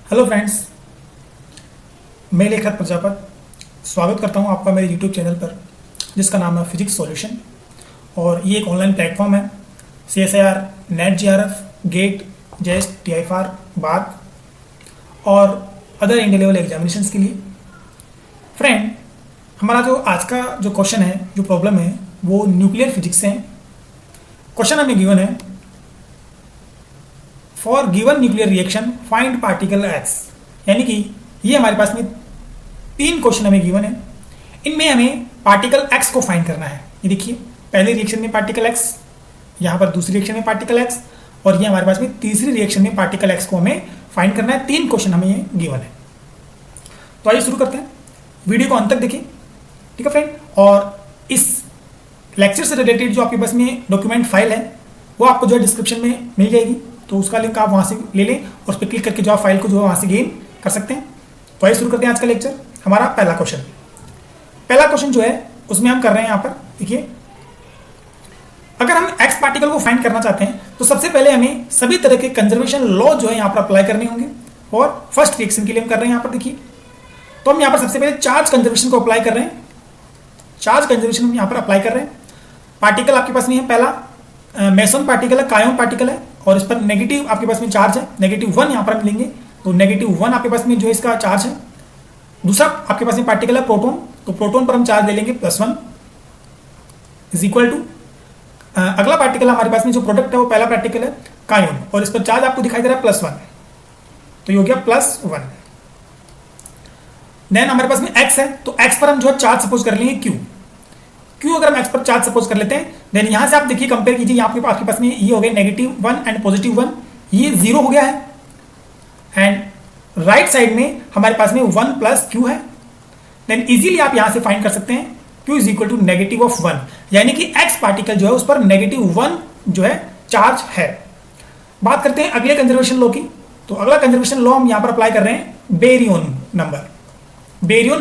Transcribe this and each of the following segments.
Hello friends, मैं लेखक प्रजापत स्वागत करता हूं आपका मेरे यूट्यूब चैनल पर जिसका नाम है फिजिक्स सॉल्यूशन। और ये एक ऑनलाइन प्लेटफॉर्म है CSIR, net JRF, GATE, JEST, TIFR, बात और अदर इंडिया लेवल एग्जामिनेशंस के लिए। फ्रेंड, हमारा जो आज का जो क्वेश्चन है, जो प्रॉब्लम है, वो न्यूक्लियर फिजिक्स से है। क्वेश्चन हमें गिवन है, for given nuclear reaction find particle x. यानी कि ये हमारे पास में 3 क्वेश्चन हमें गिवन है। इनमें हमें पार्टिकल एक्स को फाइंड करना है। ये देखिए, पहले रिएक्शन में पार्टिकल एक्स, यहाँ पर दूसरी रिएक्शन में पार्टिकल एक्स, और ये हमारे पास में तीसरी रिएक्शन में पार्टिकल एक्स को हमें फाइंड करना है। 3 क्वेश्चन हमें ये गिवन है। तो आइए शुरू करते हैं। वीडियो को अंत तक देखिए, ठीक है फ्रेंड। और इस लेक्चर से रिलेटेड जो आपके पास में डॉक्यूमेंट फाइल है, वो आपको जो है डिस्क्रिप्शन में मिल जाएगी। तो उसका लिंक आप वहाँ से ले लें और उस पर क्लिक करके जो आप फाइल को जो है वहाँ से गेन कर सकते हैं। तो आइए शुरू करते हैं आज का लेक्चर। हमारा पहला क्वेश्चन जो है उसमें हम कर रहे हैं यहाँ पर, देखिए, अगर हम एक्स पार्टिकल को फाइंड करना चाहते हैं तो सबसे पहले हमें सभी तरह के कंजर्वेशन लॉ जो है यहाँ पर अप्लाई करने होंगे। और फर्स्ट रिएक्शन के लिए हम कर रहे हैं यहाँ पर, देखिए, तो हम यहाँ पर सबसे पहले चार्ज कंजर्वेशन को अप्लाई कर रहे हैं। चार्ज कंजर्वेशन हम यहाँ पर अप्लाई कर रहे हैं। पार्टिकल आपके पास में है, पहला मेसन पार्टिकल है, कायोन पार्टिकल है, और इस पर नेगेटिव आपके पास में चार्ज है, -1 यहाँ पर हम लेंगे। तो -1 आपके पास में जो है इसका चार्ज है। दूसरा आपके पास में पार्टिकल है प्रोटॉन, तो प्रोटॉन पर हम चार्ज ले लेंगे +1 इज इक्वल टू, अगला पार्टिकल हमारे पास में जो प्रोडक्ट है वो पहला पार्टिकल है कायोन, और इस पर चार्ज आपको दिखाई दे रहा है +1, तो ये हो गया +1। देन हमारे पास में x है, तो x पर हम जो है चार्ज सपोज कर लेंगे Q अगर हम x पर चार्ज सपोज कर लेते हैं, देन यहां से आप देखिए, कंपेयर कीजिए, यहाँ आपके पास में ये हो गया -1 एंड +1, ये 0 हो गया है। एंड राइट साइड में हमारे पास में 1 + Q है। देन इजीली आप यहां से फाइंड कर सकते हैं Q इज इक्वल टू -1, यानी कि x पार्टिकल जो है उस पर -1 जो है चार्ज है। बात करते हैं अगले कंजर्वेशन लॉ की। तो अगला कंजर्वेशन लॉ हम यहां पर अप्लाई कर रहे हैं बेरियन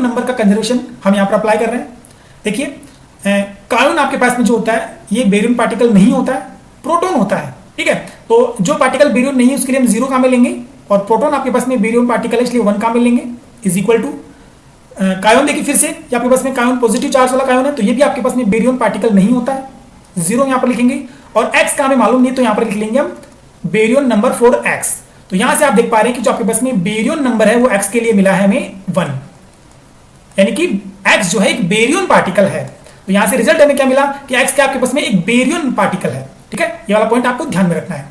नंबर का कंजर्वेशन हम यहां पर अप्लाई कर रहे हैं। देखिए, कायोन आपके पास में जो होता है ये बेरियन पार्टिकल नहीं होता है, प्रोटॉन होता है, ठीक है। तो जो पार्टिकल बेरियन नहीं है उसके लिए हम 0 का में लेंगे, और प्रोटॉन आपके पास में बेरियन पार्टिकल है इसलिए 1 का में लेंगे, इज इक्वल टू कायोन। देखिए फिर से, ये आपके पास में कायोन पॉजिटिव चार्ज वाला कायोन है, तो ये भी आपके पास में बेरियन पार्टिकल नहीं होता है, 0 यहाँ पर लिखेंगे। और x का हमें मालूम नहीं, तो यहाँ पर लिख लेंगे हम बेरियन नंबर 4x। तो यहां से आप देख पा रहे हैं कि जो आपके पास में बेरियन नंबर है वो x के लिए मिला है हमें 1, यानी कि x जो है एक बेरियन पार्टिकल है। तो यहां से रिजल्ट हमें क्या मिला कि x के आपके पास में एक बेरियन पार्टिकल है, ठीक है। ये वाला पॉइंट आपको ध्यान में रखना है।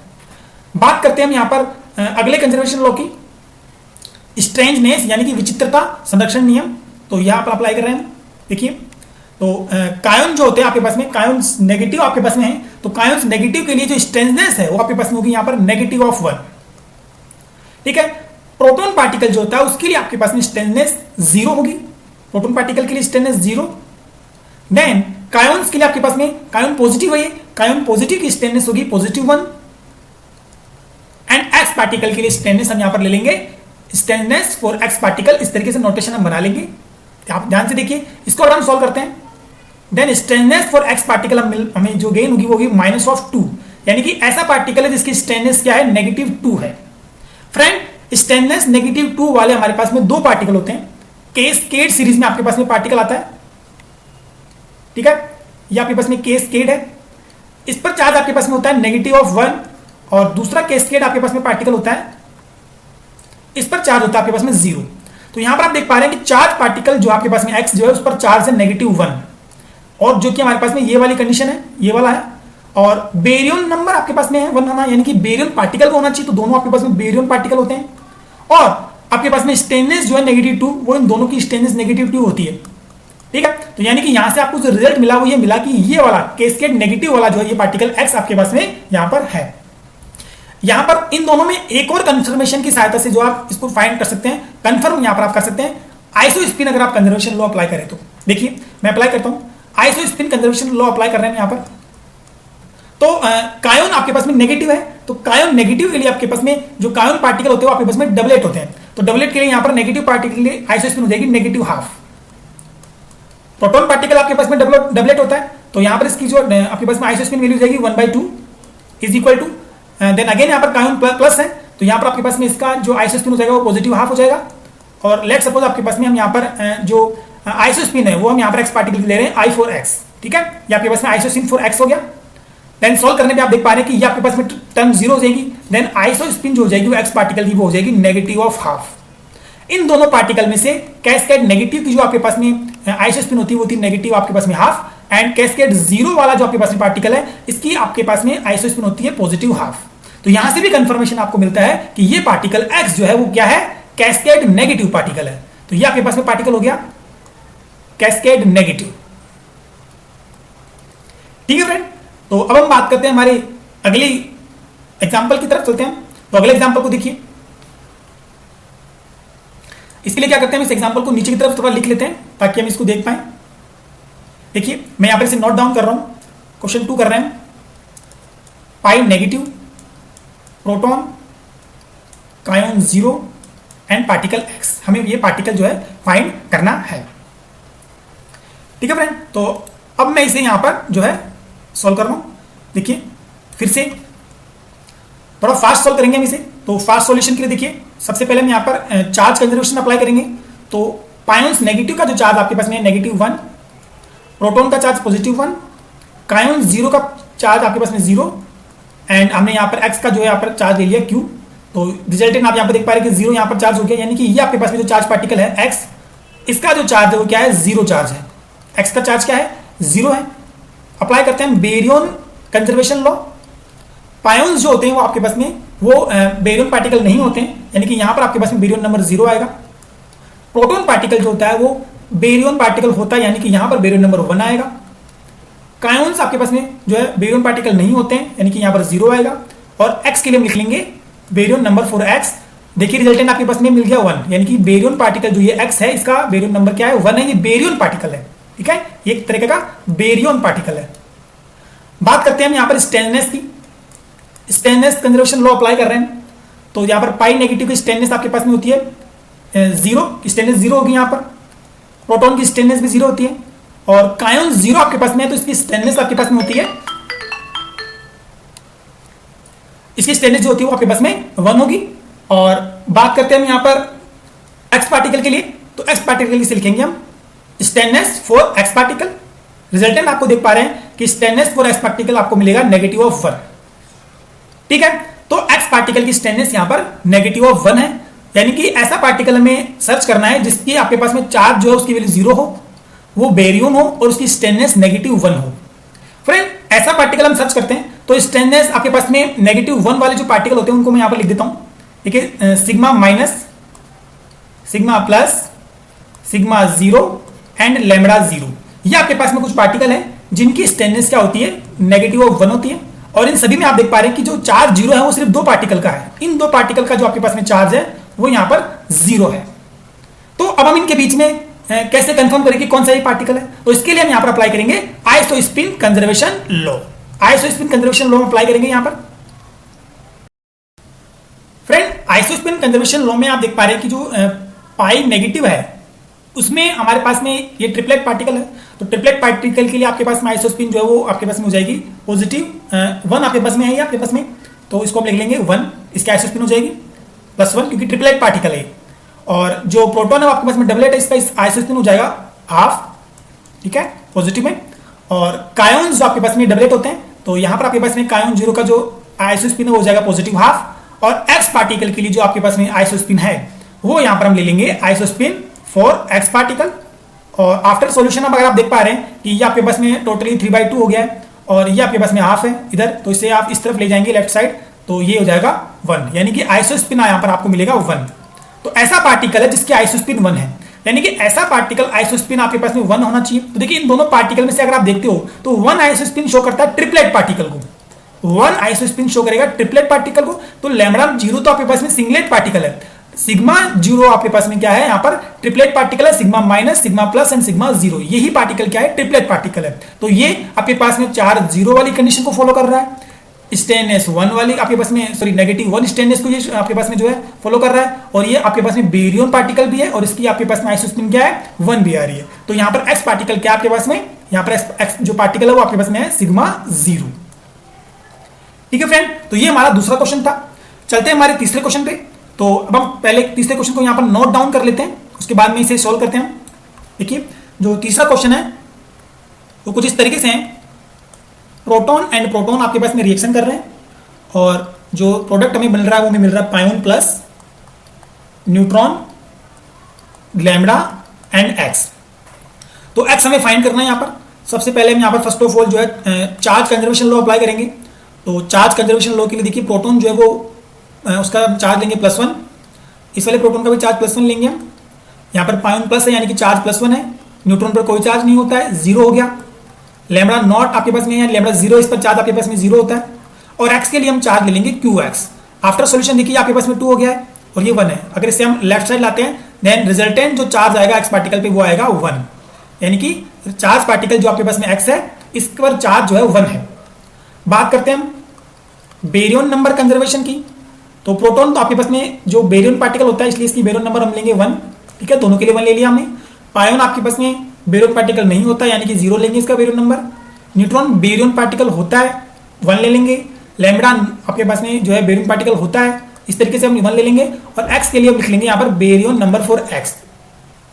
बात करते हैं हम यहां पर अगले कंजर्वेशन लॉ की, स्ट्रेंजनेस यानी कि विचित्रता संरक्षण नियम। तो यहां पर अप्लाई कर रहे हैं। देखिए, तो कायोन जो होते हैं आपके पास में, कायोन नेगेटिव आपके पास में है, तो कायोन नेगेटिव के लिए जो स्ट्रेंजनेस है वो आपके पास में होगी यहां पर -1, ठीक है। प्रोटॉन पार्टिकल जो होता है उसके लिए आपके पास में स्ट्रेंजनेस 0 होगी, प्रोटॉन पार्टिकल के लिए स्ट्रेंजनेस 0। देन कायोन्स के लिए आपके पास में कायोन पॉजिटिव है, कायोन पॉजिटिव की स्ट्रेंजनेस होगी +1। एंड x पार्टिकल के लिए स्ट्रेंजनेस हम यहां पर ले लेंगे स्ट्रेंजनेस फॉर x पार्टिकल। इस तरीके से नोटेशन हम बना लेंगे। आप ध्यान से देखिए, इसको अगर हम सॉल्व करते हैं, then strangeness for x particle हमें जो गेन होगी वो होगी -2, यानी कि ऐसा पार्टिकल है जिसकी स्ट्रेंजनेस क्या है, -2 है। फ्रेंड, स्ट्रेंजनेस -2 वाले हमारे पास में 2 पार्टिकल होते हैं। कैस्केड सीरीज में आपके पास में पार्टिकल आता है, ठीक है। ये आपके पास में कैस्केड है, इस पर चार्ज आपके पास में होता है -1, और दूसरा कैस्केड आपके पास में पार्टिकल होता है, इस पर चार्ज होता है आपके पास में 0। तो यहां पर आप देख पा रहे हैं कि चार्ज पार्टिकल जो आपके पास में x जो है उस पर चार्ज है -1, और जो कि हमारे पास में ये वाली कंडीशन है, ये वाला है। और बेरियन नंबर आपके पास में है 1 होना, यानी कि बेरियन पार्टिकल को होना चाहिए, तो दोनों आपके पास में बेरियन पार्टिकल होते हैं। और आपके पास में स्ट्रेंजनेस जो है -2, वो इन दोनों की स्ट्रेंजनेस -2 होती है, ठीक है। तो यानी कि यहां से आपको जो रिजल्ट मिला वो ये मिला कि ये वाला कैस्केड नेगेटिव वाला जो है ये पार्टिकल x आपके पास में यहां पर है। यहां पर इन दोनों में एक और कंफर्मेशन की सहायता से जो आप इसको फाइंड कर सकते हैं, कंफर्म यहां पर आप कर सकते हैं आइसो स्पिन। अगर आप कंजर्वेशन लॉ अप्लाई करें तो देखिए, मैं अप्लाई करता हूं, iso spin conservation law apply कर रहे हैं यहां पर। तो कायोन आपके पास में नेगेटिव है, तो कायोन नेगेटिव के लिए आपके पास में जो कायोन पार्टिकल होते हैं वो आपके पास में डबलेट होते हैं। तो डबलेट के लिए यहां पर नेगेटिव पार्टिकल के लिए आइसो स्पिन हो जाएगी -12। प्रोटॉन पार्टिकल आपके पास में डबलेट होता है, तो यहां पर इसकी जो आपके पास में आइसो स्पिन वैल्यू जाएगी 1/2 is equal to, then again यहां पर कायोन प्लस है, तो यहाँ पर आपके पास में इसका जो आइसो स्पिन हो जाएगा वो पॉजिटिव हाफ हो जाएगा। और लेट सपोज आपके पास में हम यहाँ पर जो आइसो स्पिन है वो हम यहाँ पर एक्स पार्टिकल ले रहे हैं आई फॉर एक्स, ठीक है। ये आपके पास में आइसो स्पिन फॉर एक्स हो गया। देन सॉल्व करने पे आप देख पा रहे हैं कि ये आपके पास में टर्म जीरो हो जाएगी। देन आइसो स्पिन जो हो जाएगी वो एक्स पार्टिकल की वो हो जाएगी नेगेटिव ऑफ हाफ। इन दोनों पार्टिकल में से कैस्केड नेगेटिव की जो आपके पास में आइसो स्पिन होती है वो थी नेगेटिव आपके पास में हाफ, एंड कैस्केड जीरो वाला जो आपके पास में पार्टिकल है इसकी आपके पास में आइसो स्पिन होती है पॉजिटिव हाफ। तो यहां से भी कंफर्मेशन आपको मिलता है कि ये पार्टिकल एक्स जो है वो क्या है, कैस्केड नेगेटिव पार्टिकल है। तो ये आपके पास में पार्टिकल हो गया कैस्केड नेगेटिव, ठीक है फ्रेंड। तो अब हम बात करते हैं हमारे अगली एग्जांपल की तरफ चलते हैं। तो अगले एग्जांपल को देखिए। इसके लिए क्या करते हैं, हम इस एग्जांपल को नीचे की तरफ थोड़ा लिख लेते हैं ताकि हम इसको देख पाएं। देखिए मैं यहां पर इसे नोट डाउन कर रहा हूं। क्वेश्चन 2 कर रहे हैं, pi negative, proton, kaon zero and particle X. हमें ये पार्टिकल जो है फाइंड करना है, ठीक है फ्रेंड। तो अब मैं इसे यहां पर जो है सॉल्व कर रहा हूं। देखिए फिर से थोड़ा फास्ट सॉल्व करेंगे हम इसे। तो फास्ट सॉल्यूशन के लिए देखिए सबसे पहले हम यहां पर चार्ज कंजर्वेशन अप्लाई करेंगे। तो पायोन्स नेगेटिव का जो चार्ज आपके पास में -1, प्रोटॉन का चार्ज +1, कायोन जीरो का चार्ज आपके पास में 0, एंड हमने यहाँ पर x का जो है यहाँ पर चार्ज ले लिया q। तो रिजल्टेंट आप यहाँ पर देख पा रहे हैं कि 0 यहाँ पर चार्ज हो गया, यानी कि ये आपके पास में जो चार्ज पार्टिकल है x, इसका जो चार्ज है वो क्या है, 0 चार्ज है। x का चार्ज क्या है, 0 है। अप्लाई करते हैं बेरियन कंजर्वेशन लॉ। पायोन्स जो होते हैं वो आपके पास में वो बेरियन पार्टिकल नहीं होते हैं, यानी कि यहाँ पर आपके पास में बेरियन नंबर 0 आएगा। प्रोटॉन पार्टिकल जो होता है वो बेरियन पार्टिकल होता है, यानी कि यहाँ पर बेरियन नंबर 1 आएगा। कायोन्स आपके पास में जो है बेरियन पार्टिकल नहीं होते हैं, यानी कि यहाँ पर 0 आएगा। और x के लिए हम लिख लेंगे बेरियन नंबर 4x। देखिए रिजल्टेंट आपके पास में मिल गया 1, यानी कि बेरियन पार्टिकल जो ये x है इसका बेरियन नंबर क्या है, 1 है। ये बेरियन पार्टिकल है, ठीक है, ये एक तरीके का बेरियन पार्टिकल है। बात करते हैं हम यहाँ पर स्टेनलेस की। स्टेनलेस कंजर्वेशन लॉ अप्लाई कर रहे हैं। तो यहाँ पर पाई नेगेटिव की स्टेनलेस आपके पास में होती है 0, स्टेनलेस 0 होगी। यहाँ पर प्रोटॉन की स्टेनलेस भी 0 होती है, और कायोन 0 आपके पास में है तो इसकी स्टेनलेस आपके पास में होती है, इसकी स्टेनलेस जो होती है वो आपके पास में 1 होगी। और बात करते हैं हम यहाँ पर एक्स पार्टिकल के लिए। तो एक्स पार्टिकल के लिए लिखेंगे हम stainless for x particle. Resultant आपको देख पा रहे हैं कि स्टेनलेस फॉर एक्स पार्टिकल आपको मिलेगा -1, ठीक है। तो एक्स पार्टिकल की स्टेनलेस यहाँ पर -1 है, यानी कि ऐसा पार्टिकल हमें सर्च करना है जिसकी आपके पास में चार्ज जो है उसकी वैल्यू 0 हो, वो बेरियन हो और उसकी स्टेनलेस -1 हो। फ्रेंड ऐसा पार्टिकल हम सर्च करते हैं तो स्टेनलेस आपके पास में -1 वाले जो पार्टिकल होते हैं उनको मैं यहां पर लिख देता हूं। देखिए sigma minus, sigma plus, sigma 0 and lambda 0। ये आपके पास में कुछ पार्टिकल हैं जिनकी स्टेनलेस क्या होती है, -1 होती है। और इन सभी में आप देख पा रहे हैं कि जो चार्ज 0 है वो सिर्फ 2 पार्टिकल का है। इन 2 पार्टिकल का जो आपके पास में चार्ज है वो यहां पर 0 है। तो अब हम इनके बीच में कैसे कंफर्म करें कि कौन सा ये पार्टिकल है, तो इसके लिए हम यहां पर अप्लाई करेंगे iso spin conservation law. Iso spin conservation law apply करेंगे यहां पर। Friend iso spin conservation law में आप देख पा रहे हैं कि जो पाई नेगेटिव है उसमें हमारे पास में ये ट्रिपलेट पार्टिकल है। तो ट्रिपलेट पार्टिकल के लिए आपके पास में आइसो स्पिन जो है वो आपके पास में हो जाएगी +1 आपके पास में है, ये आपके पास में, तो इसको हम लिख लेंगे 1। इसकी आइसो स्पिन हो जाएगी +1 क्योंकि ट्रिपलेट पार्टिकल है। और जो प्रोटॉन है आपके पास में डबलेट है, इसका आइसो स्पिन हो जाएगा ½ ठीक है, पॉजिटिव में। और कायोन्स जो आपके पास में डबलेट होते हैं, तो यहां पर आपके पास में कायोन 0 का जो आइसो स्पिन है वो हो जाएगा +½ और एक्स पार्टिकल के लिए जो आपके पास में आइसो स्पिन है वो यहां पर हम ले लेंगे iso spin for x particle. और आफ्टर सॉल्यूशन अब अगर आप देख पा रहे हैं कि ये आपके पास में टोटली 3/2 हो गया है और ये आपके पास में ½ है इधर, तो इसे आप इस तरफ ले जाएंगे लेफ्ट साइड, तो ये हो जाएगा 1, यानी कि आइसो स्पिन यहां पर आपको मिलेगा 1। तो ऐसा पार्टिकल है जिसकी आइसो स्पिन 1 है, यानी कि ऐसा पार्टिकल आइसो स्पिन आपके पास में 1 होना चाहिए। तो देखिए इन दोनों पार्टिकल में से अगर आप देखते हो तो 1 आइसो स्पिन शो करता है ट्रिपलेट पार्टिकल को, 1 आइसो स्पिन शो करेगा ट्रिपलेट पार्टिकल को। तो लैम्बडा 0 तो आपके पास में सिंगलेट पार्टिकल है, सिग्मा 0 आपके पास में क्या है, यहाँ पर ट्रिपलेट पार्टिकल है, sigma minus, sigma plus and sigma 0। यही पार्टिकल क्या है, ट्रिपलेट पार्टिकल है। तो ये आपके पास में चार्ज 0 वाली कंडीशन को फॉलो कर रहा है, स्टेनलेस 1 वाली आपके पास में -1 स्टेनलेस को ये आपके पास में जो है फॉलो कर रहा है। और ये आपके पास में बेरियन पार्टिकल भी है और इसकी आपके पास में आइसो स्पिन क्या है, 1 भी आ रही है। तो यहाँ पर एक्स पार्टिकल क्या आपके पास में, यहाँ पर एक्स जो पार्टिकल है वो आपके पास में है सिग्मा 0। ठीक है फ्रेंड, तो ये हमारा दूसरा क्वेश्चन था। चलते हैं हमारे तीसरे क्वेश्चन पे। तो अब हम पहले तीसरे क्वेश्चन को यहाँ पर नोट डाउन कर लेते हैं, उसके बाद में इसे सोल्व करते हैं। देखिए जो तीसरा क्वेश्चन है वो कुछ इस तरीके से है। प्रोटॉन एंड प्रोटॉन आपके पास में रिएक्शन कर रहे हैं और जो प्रोडक्ट हमें मिल रहा है वो हमें मिल रहा है pion plus neutron lambda and X. तो एक्स हमें फाइंड करना है। यहाँ पर सबसे पहले हम यहाँ पर फर्स्ट ऑफ ऑल जो है चार्ज कंजर्वेशन लॉ अप्लाई करेंगे। तो चार्ज कंजर्वेशन लॉ के लिए देखिए प्रोटॉन जो है वो उसका चार्ज लेंगे +1, इस वाले प्रोटॉन का भी चार्ज +1 लेंगे हम। यहाँ पर पायोन प्लस है यानी कि चार्ज +1 है, न्यूट्रॉन पर कोई चार्ज नहीं होता है, 0 हो गया। लैम्बडा नॉट आपके पास में है, लैम्बडा 0, इस पर चार्ज आपके पास में 0 होता है। और एक्स के लिए हम चार्ज ले लेंगे QX। आफ्टर सोल्यूशन देखिए आपके पास में 2 हो गया है और ये 1 है। अगर इसे हम लेफ्ट साइड लाते हैं देन रिजल्टेंट जो चार्ज आएगा एक्स पार्टिकल पे वो आएगा 1, यानी कि चार्ज पार्टिकल जो आपके पास में एक्स है इस पर चार्ज जो है 1 है। बात करते हैं हम बेरियन नंबर कंजर्वेशन की। तो प्रोटॉन तो आपके पास में जो बेरियन पार्टिकल होता है इसलिए इसकी बेरियन नंबर हम लेंगे 1, ठीक है, दोनों के लिए 1 ले लिया हमने। पायोन आपके पास में बेरियन पार्टिकल नहीं होता यानी कि 0 लेंगे इसका baryon number. Neutron baryon particle होता है, 1 ले लेंगे। लैम्बडा आपके पास में जो है बेरियन पार्टिकल होता है, इस तरीके से हम 1 ले लेंगे। और एक्स के लिए हम लिख लेंगे यहाँ पर baryon number for x.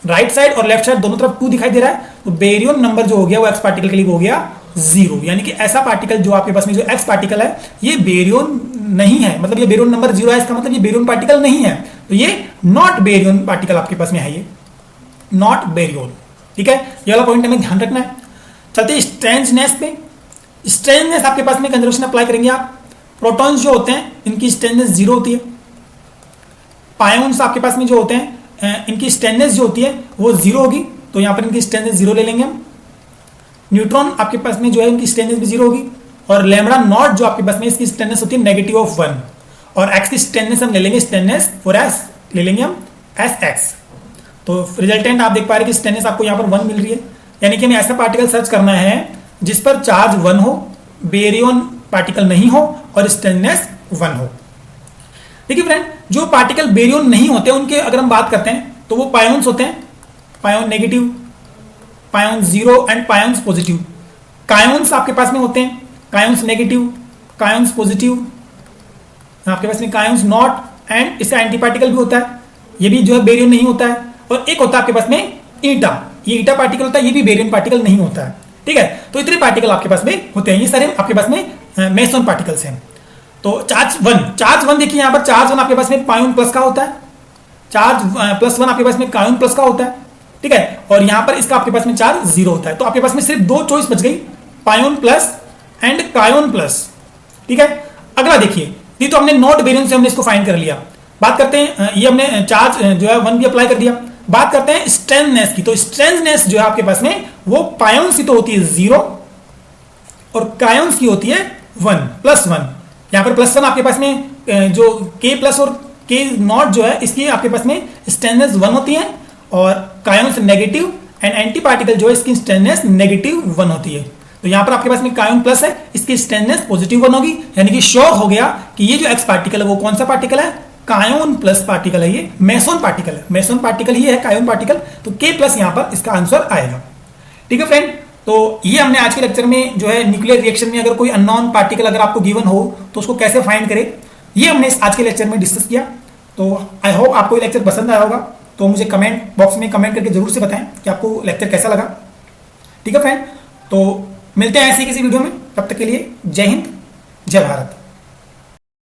Right side और लेफ्ट साइड दोनों तरफ 2 दिखाई दे रहा है, तो बेरियन नंबर जो हो गया वो एक्स पार्टिकल के लिए हो गया 0, यानी कि ऐसा पार्टिकल जो आपके पास में जो एक्स पार्टिकल है ये बेरियन नहीं है, मतलब ये बेरियन नंबर 0 है, इसका मतलब ये बेरियन पार्टिकल नहीं है, तो ये नॉट बेरियन पार्टिकल आपके पास में है, ये नॉट बेरियन, ठीक है। ये वाला पॉइंट हमें ध्यान रखना है। चलते स्ट्रेंजनेस पे। स्ट्रेंजनेस आपके पास में कंजर्वेशन अप्लाई करेंगे आप। प्रोटॉन्स जो होते हैं इनकी स्ट्रेंजनेस 0 होती है। पायोन्स आपके पास में जो होते हैं इनकी स्ट्रेंजनेस जो होती है वो 0 होगी, तो यहाँ पर इनकी स्ट्रेंजनेस 0 ले लेंगे हम। न्यूट्रॉन आपके पास में जो है इनकी स्ट्रेंजनेस भी 0 होगी। और लैम्बडा नॉट जो आपके पास में इसकी स्ट्रेंजनेस होती है -1। और एक्स की स्ट्रेंजनेस हम ले लेंगे स्ट्रेंजनेस फॉर एस ले लेंगे हम SX। तो रिजल्टेंट आप देख पा रहे हैं कि स्ट्रेंजनेस आपको यहाँ पर 1 मिल रही है, यानी कि हमें ऐसा पार्टिकल सर्च करना है जिस पर चार्ज 1 हो, बेरियन पार्टिकल नहीं हो और स्ट्रेंजनेस 1 हो। देखिए फ्रेंड जो पार्टिकल बेरियन नहीं होते उनके अगर हम बात करते हैं तो वो पायोन्स होते हैं, पायोन नेगेटिव, पायोन 0 एंड पायोन्स पॉजिटिव। कायोन्स आपके पास में होते हैं कायोन्स नेगेटिव, कायोन्स पॉजिटिव, आपके पास में कायोन्स नॉट एंड इसका एंटी पार्टिकल भी होता है, ये भी जो है बेरियन नहीं होता है। और एक होता है आपके पास में ईटा, ये ईटा पार्टिकल होता है, ये भी बेरियन पार्टिकल नहीं होता है, ठीक है। तो इतने पार्टिकल आपके पास में होते हैं, ये सारे आपके पास में मेसन पार्टिकल्स हैं। तो चार्ज 1 देखिए यहाँ पर चार्ज 1 आपके पास में पायोन प्लस का होता है, चार्ज +1 आपके पास में कायोन प्लस का होता है, ठीक है। और यहाँ पर इसका आपके पास में चार्ज 0 होता है। तो आपके पास में सिर्फ 2 चॉइस बच गई, पायोन प्लस एंड कायोन प्लस, ठीक है। अगला देखिए, ये तो हमने नॉट बेरियन से हमने इसको फाइंड कर लिया। बात करते हैं ये हमने चार्ज जो है 1 भी अप्लाई कर दिया। बात करते हैं स्ट्रेंजनेस की। तो स्ट्रेंजनेस जो है आपके पास में वो पायोन्स की तो होती है 0 और कायोन्स की होती है 1 +1। यहाँ पर +1 आपके पास में जो K प्लस और K नॉट जो है इसकी आपके पास में स्ट्रेंजनेस 1 होती है और कायोन्स नेगेटिव एंड एंटी पार्टिकल जो है इसकी स्ट्रेंजनेस -1 होती है। तो यहाँ पर आपके पास में कायोन प्लस है, इसकी स्ट्रेंजनेस +1 होगी, यानी कि श्योर हो गया कि ये जो एक्स पार्टिकल है वो कौन सा पार्टिकल है, कायोन प्लस पार्टिकल है, ये मेसन पार्टिकल है, मेसन पार्टिकल ही है कायोन पार्टिकल। तो K+ यहाँ पर इसका आंसर आएगा, ठीक है फ्रेंड। तो ये हमने आज के लेक्चर में जो है न्यूक्लियर रिएक्शन में अगर कोई अननोन पार्टिकल अगर आपको गिवन हो तो उसको कैसे फाइंड करें, ये हमने आज के लेक्चर में डिस्कस किया। तो आई होप आपको ये लेक्चर पसंद आया होगा। तो मुझे कमेंट बॉक्स में कमेंट करके जरूर से बताएं कि आपको लेक्चर कैसा लगा, ठीक है फ्रेंड। तो मिलते हैं ऐसे किसी वीडियो में, तब तक के लिए जय हिंद, जय भारत।